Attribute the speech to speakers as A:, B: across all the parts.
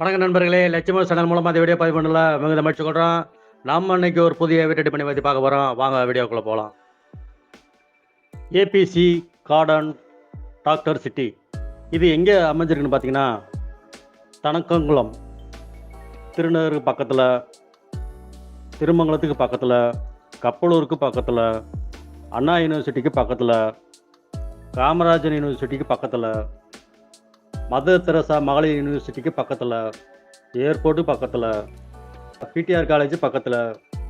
A: வணக்கம் நண்பர்களே, லட்சுமி சேனல் மூலமாக இந்த வீடியோ பதிவு பண்ணல மிகுந்த மகிழ்ச்சி கொள்கிறோம். நம்ம இன்னைக்கு ஒரு புதிய வீட்டு பண்ணி பற்றி பார்க்க போகிறோம். வாங்க வீடியோக்குள்ளே போகலாம். ஏபிசி கார்டன் டாக்டர் சிட்டி இது எங்கே அமைஞ்சிருக்குன்னு பார்த்தீங்கன்னா, தனக்கங்குளம் திருநகருக்கு பக்கத்தில், திருமங்கலத்துக்கு பக்கத்தில், கப்பலூருக்கு பக்கத்தில், அண்ணா யூனிவர்சிட்டிக்கு பக்கத்தில், காமராஜர் யூனிவர்சிட்டிக்கு பக்கத்தில், மதர் தெரசா மகளிர் யூனிவர்சிட்டிக்கு பக்கத்தில், ஏர்போர்ட்டு பக்கத்தில், பிடிஆர் காலேஜ் பக்கத்தில்,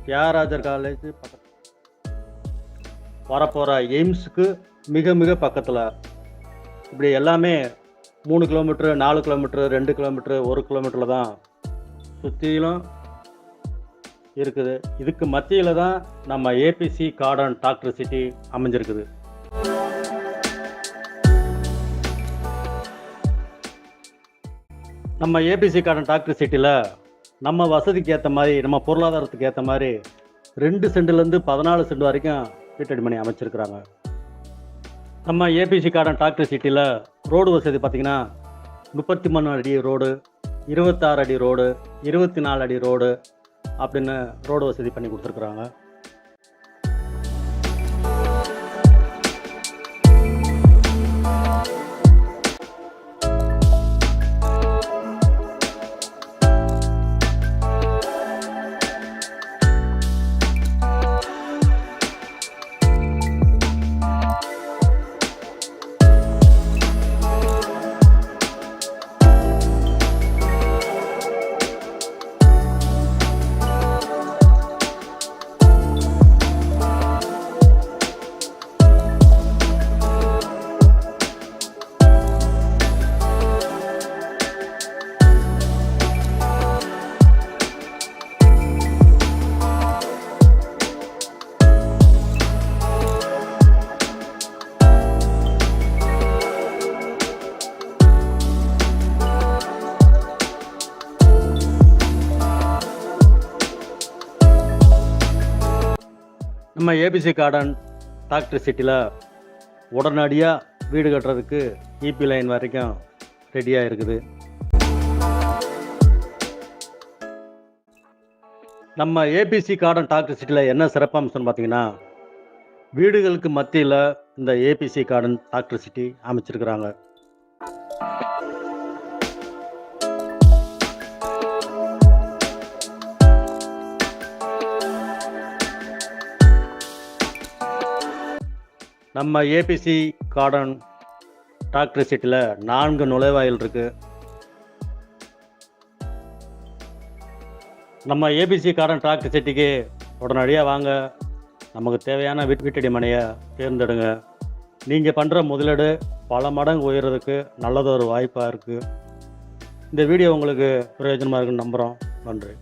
A: தியாகராஜர் காலேஜ் பக்கத்தில், வரப்போகிற எய்ம்ஸுக்கு மிக மிக பக்கத்தில், இப்படி எல்லாமே 3 கிலோமீட்ரு, 4 கிலோமீட்ரு, 2 கிலோமீட்ரு, 1 கிலோமீட்டரில் தான் சுற்றிலும் இருக்குது. இதுக்கு மத்தியில் தான் நம்ம ஏபிசி கார்டன் டாக்டர் சிட்டி அமைஞ்சிருக்குது. நம்ம ஏபிசி கார்டன் டாக்டர் சிட்டியில் நம்ம வசதிக்கு ஏற்ற மாதிரி, நம்ம பொருளாதாரத்துக்கு ஏற்ற மாதிரி 2 சென்ட்லேருந்து 14 சென்ட் வரைக்கும் வீட்டடி மனை அமைச்சிருக்கிறாங்க. நம்ம ஏபிசி கார்டன் டாக்டர் சிட்டியில் ரோடு வசதி பார்த்திங்கன்னா 33 அடி ரோடு, 26 அடி ரோடு, 24 அடி ரோடு அப்படின்னு ரோடு வசதி பண்ணி கொடுத்துருக்குறாங்க. நம்ம ஏபிசி கார்டன் டாக்டர் சிட்டியில் உடனடியாக வீடு கட்டுறதுக்கு இபி லைன் வரைக்கும் ரெடியாக இருக்குது. நம்ம ஏபிசி கார்டன் டாக்டர் சிட்டியில் என்ன சிறப்பம்சம்னு பார்த்தீங்கன்னா, வீடுகளுக்கு மத்தியில் இந்த ஏபிசி கார்டன் டாக்டர் சிட்டி அமைச்சிருக்கிறாங்க. நம்ம ஏபிசி கார்டன் டாக்டர் சிட்டியில் 4 நுழைவாயில் இருக்குது. நம்ம ஏபிசி கார்டன் டாக்டர் சிட்டிக்கு உடனடியாக வாங்க, நமக்கு தேவையான வீட்டடி மனையை தேர்ந்தெடுங்க. நீங்கள் பண்ணுற முதலீடு பல மடங்கு உயர்றதுக்கு நல்லதொரு வாய்ப்பாக இருக்குது. இந்த வீடியோ உங்களுக்கு பிரயோஜனமாக இருக்குன்னு நம்புகிறோம். நன்றி.